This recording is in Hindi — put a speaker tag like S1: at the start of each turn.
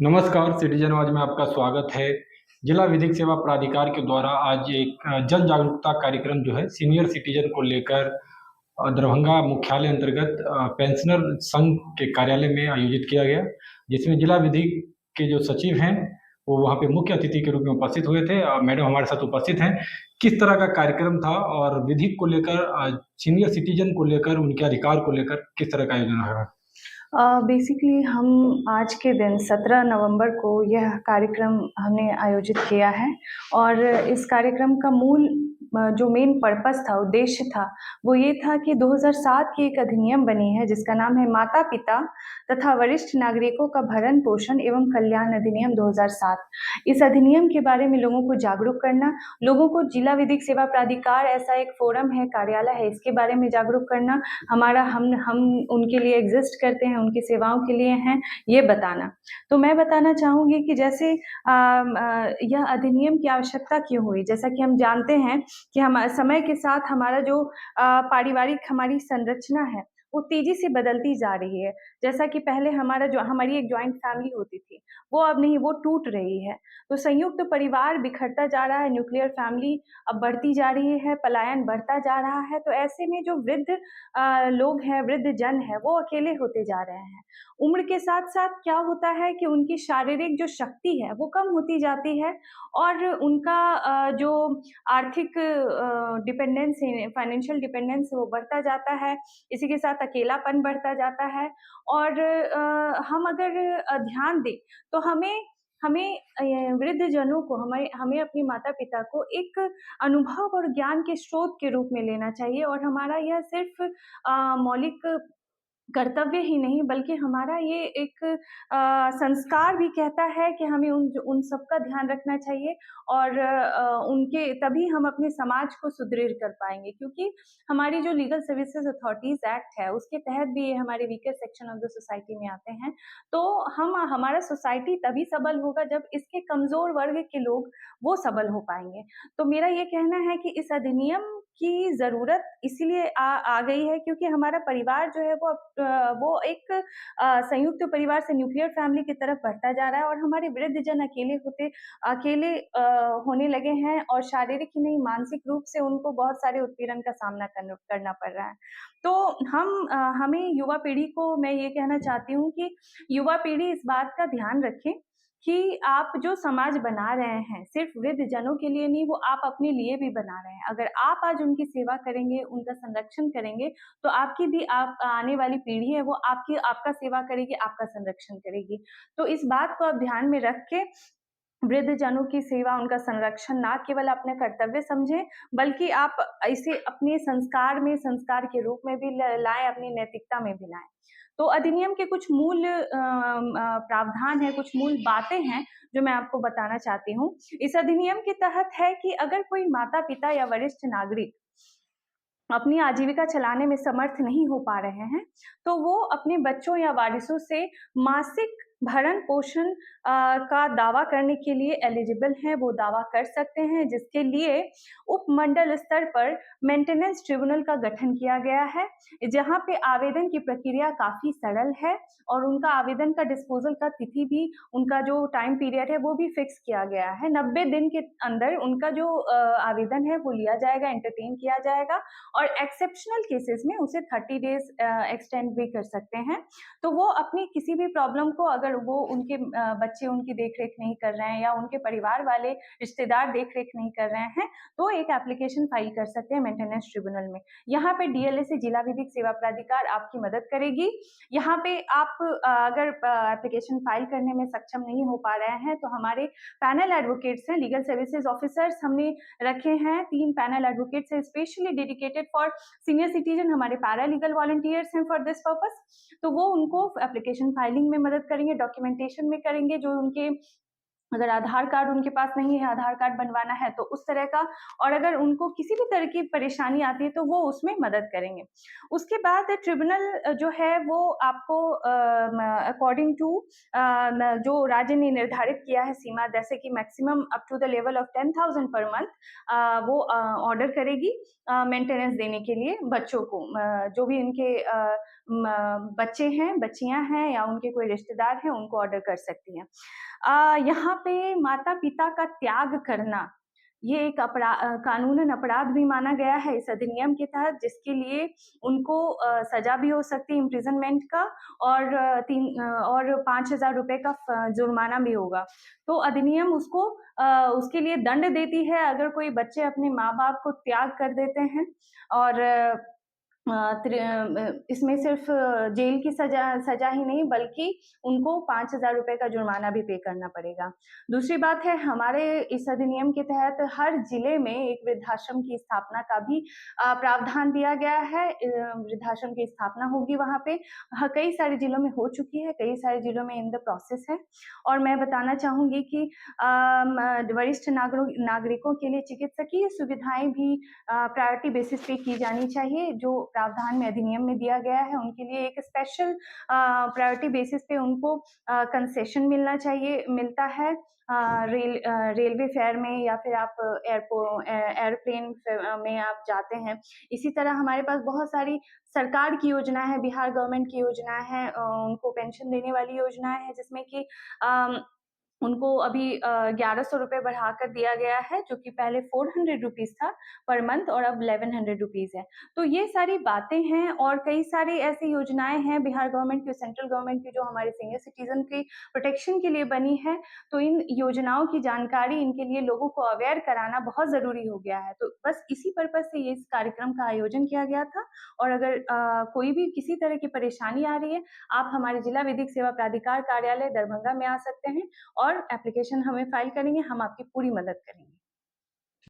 S1: नमस्कार, सिटीजन आवाज में आपका स्वागत है। जिला विधिक सेवा प्राधिकार के द्वारा आज एक जन जागरूकता कार्यक्रम जो है सीनियर सिटीजन को लेकर दरभंगा मुख्यालय अंतर्गत पेंशनर संघ के कार्यालय में आयोजित किया गया, जिसमें जिला विधिक के जो सचिव हैं वो वहाँ पे मुख्य अतिथि के रूप में उपस्थित हुए थे। मैडम हमारे साथ उपस्थित हैं। किस तरह का कार्यक्रम था और विधिक को लेकर सीनियर सिटीजन को लेकर उनके अधिकार को लेकर किस तरह का आयोजन रहा?
S2: बेसिकली हम आज के दिन 17 नवंबर को यह कार्यक्रम हमने आयोजित किया है और इस कार्यक्रम का मूल जो मेन पर्पस था, उद्देश्य था, वो ये था कि 2007 की एक अधिनियम बनी है जिसका नाम है माता-पिता तथा वरिष्ठ नागरिकों का भरण-पोषण एवं कल्याण अधिनियम 2007। इस अधिनियम के बारे में लोगों को जागरूक करना, लोगों को जिला विधिक सेवा प्राधिकार ऐसा एक फोरम है, कार्यालय है, इसके बारे में जागरूक करना, हम उनके लिए एग्जिस्ट करते हैं, उनकी सेवाओं के लिए हैं, ये बताना। तो मैं बताना चाहूँगी कि जैसे यह अधिनियम की आवश्यकता क्यों हुई? जैसा कि हम जानते हैं कि हम समय के साथ हमारा जो पारिवारिक हमारी संरचना है, वो तेज़ी से बदलती जा रही है। जैसा कि पहले हमारी एक जॉइंट फैमिली होती थी, वो अब नहीं, वो टूट रही है। तो संयुक्त परिवार बिखरता जा रहा है, न्यूक्लियर फैमिली अब बढ़ती जा रही है, पलायन बढ़ता जा रहा है। तो ऐसे में जो वृद्ध लोग हैं, वृद्ध जन हैं, वो अकेले होते जा रहे हैं। उम्र के साथ-साथ क्या होता है कि उनकी शारीरिक जो शक्ति है, वो कम होती जाती है और उनका जो आर्थिक डिपेंडेंस है, फाइनेंशियल डिपेंडेंस वो बढ़ता जाता है। इसी के साथ अकेलापन बढ़ता जाता है और हम अगर ध्यान दें, तो हमें हमें वृद्धजनों को हमें हमें अपने माता-पिता को एक अनुभव और ज्ञान के स्रोत के रूप में लेना चाहिए और हमारा यह सिर्फ़ मौलिक कर्तव्य ही नहीं बल्कि हमारा ये एक संस्कार भी कहता है कि हमें उन सब का ध्यान रखना चाहिए और उनके तभी हम अपने समाज को सुदृढ़ कर पाएँगे क्योंकि हमारी जो लीगल सर्विसेज़ अथॉरिटीज़ एक्ट है, उसके तहत भी ये हमारे weaker section of the society में आते हैं। तो हमारा सोसाइटी तभी सबल होगा जब इसके कमज़ोर वर्ग के लोग वो सबल हो पाएँगे। तो मेरा ये कहना है कि इस अधिनियम की ज़रूरत इसीलिए आ गई है क्योंकि हमारा परिवार जो है वो एक संयुक्त परिवार से न्यूक्लियर फैमिली की तरफ बढ़ता जा रहा है और हमारे वृद्धजन अकेले होने लगे हैं और शारीरिक ही नहीं मानसिक रूप से उनको बहुत सारे उत्पीड़न का सामना करना पड़ रहा है। तो हमें युवा पीढ़ी को मैं ये कहना चाहती हूँ कि युवा पीढ़ी इस बात का ध्यान रखें कि आप जो समाज बना रहे हैं, सिर्फ़ वृद्धजनों के लिए नहीं, वो आप अपने लिए भी बना रहे हैं। अगर आप आज उनकी सेवा करेंगे, उनका संरक्षण करेंगे, तो आपकी भी आप आने वाली पीढ़ी है, वो आपका सेवा करेगी, आपका संरक्षण करेगी। तो इस बात को आप ध्यान में रख के वृद्धजनों की सेवा, उनका संरक्षण ना केवल अपने कर्तव्य समझें, बल्कि आप इसे अपने संस्कार के रूप में भी लाएँ, अपनी नैतिकता में भी लाएँ। तो अधिनियम के कुछ मूल प्रावधान हैं, कुछ मूल बातें हैं, जो मैं आपको बताना चाहती हूँ। इस अधिनियम के तहत है कि अगर कोई माता-पिता या वरिष्ठ नागरिक अपनी आजीविका चलाने में समर्थ नहीं हो पा रहे हैं, तो वो अपने बच्चों या वारिसों से मासिक भरण-पोषण का दावा करने के लिए एलिजिबल हैं, वो दावा कर सकते हैं, जिसके लिए उपमंडल स्तर पर मेंटेनेंस ट्रिब्यूनल का गठन किया गया है, जहाँ पे आवेदन की प्रक्रिया काफ़ी सरल है और उनका आवेदन का डिस्पोज़ल का तिथि भी, उनका जो टाइम पीरियड है, वो भी फिक्स किया गया है। 90 दिन के अंदर उनका जो आवेदन है, वो लिया जाएगा, एंटरटेन किया जाएगा और एक्सेप्शनल केसेस में उसे 30 डेज़ एक्सटेंड भी कर सकते हैं। तो वो अपनी किसी भी प्रॉब्लम को अगर वो उनके बच्चे उनकी देख-रेख नहीं कर रहे हैं या उनके परिवार वाले रिश्तेदार देख-रेख नहीं कर रहे हैं, तो एक एप्लीकेशन फाइल कर सकते हैं मेंटेनेंस ट्रिब्यूनल में। यहाँ पे डीएलए से जिला विधिक सेवा प्राधिकार आपकी मदद करेगी। यहाँ पे आप अगर एप्लीकेशन फाइल करने में सक्षम नहीं हो पा रहे हैं, तो हमारे पैनल एडवोकेट्स हैं, लीगल सर्विसेज ऑफिसर्स हमने रखे हैं, 3 पैनल एडवोकेट्स हैं specially dedicated for senior citizen, हमारे पैरालीगल वॉलंटियर्स हैं फॉर दिस पर्पस। तो वो उनको एप्लीकेशन फाइलिंग में मदद करेंगे, डॉक्यूमेंटेशन में करेंगे, जो उनके अगर आधार कार्ड उनके पास नहीं है, आधार कार्ड बनवाना है तो उस तरह का, और अगर उनको किसी भी तरह की परेशानी आती है तो वो उसमें मदद करेंगे। उसके बाद ट्रिब्यूनल जो है वो आपको अकॉर्डिंग टू जो राज्य ने निर्धारित किया है सीमा, जैसे कि maximum up to the level of 10,000 per month वो ऑर्डर करेगी मेंटेनेंस देने के लिए बच्चों को, जो भी उनके बच्चे हैं, बच्चियां हैं या उनके कोई रिश्तेदार हैं, उनको ऑर्डर कर सकती हैं। यहाँ पे माता-पिता का त्याग करना, ये एक कानूनन अपराध भी माना गया है इस अधिनियम के तहत, जिसके लिए उनको सजा भी हो सकती है इम्प्रिजनमेंट का, और 5,000 रुपए का जुर्माना भी होगा। तो अधिनियम उसको उसके लिए दंड देती है अगर कोई बच्चे अपने माँ-बाप को त्याग कर देते हैं, और इसमें सिर्फ जेल की सजा ही नहीं, बल्कि उनको 5,000 रुपए का जुर्माना भी पे करना पड़ेगा। दूसरी बात है, हमारे इस अधिनियम के तहत हर जिले में एक वृद्धाश्रम की स्थापना का भी प्रावधान दिया गया है। वृद्धाश्रम की स्थापना होगी वहाँ पे। कई सारे जिलों में हो चुकी है, कई सारे जिलों में इन द प्रोसेस है। और मैं बताना चाहूँगी कि वरिष्ठ नागरिकों के लिए चिकित्सकीय सुविधाएँ भी प्रायोरिटी बेसिस पे की जानी चाहिए। जो प्रावधान में अधिनियम में दिया गया है, उनके लिए एक स्पेशल प्रायोरिटी बेसिस पे उनको कंसेशन मिलता है रेलवे फेयर में, या फिर आप एयरप्लेन में आप जाते हैं। इसी तरह हमारे पास बहुत सारी सरकार की योजना है, बिहार गवर्नमेंट की योजना है, उनको पेंशन देने वाली योजना है, जिसमें कि उनको अभी 1,100 रुपए बढ़ाकर दिया गया है, जो कि पहले 400 रुपीज़ था पर मंथ, और अब 1,100 रुपीज़ है। तो ये सारी बातें हैं, और कई सारी ऐसी योजनाएँ हैं बिहार गवर्नमेंट की, सेंट्रल गवर्नमेंट की, जो हमारे सीनियर सिटीज़न की प्रोटेक्शन के लिए बनी है। तो इन योजनाओं की जानकारी, इनके लिए लोगों को अवेयर कराना बहुत ज़रूरी हो गया है। तो बस इसी पर्पज़ से ये इस कार्यक्रम का आयोजन किया गया था। और अगर कोई भी किसी तरह की परेशानी आ रही है, आप हमारे जिला विधिक सेवा प्राधिकार कार्यालय दरभंगा में आ सकते हैं और एप्लीकेशन हमें फाइल करेंगे, हम आपकी पूरी मदद करेंगे।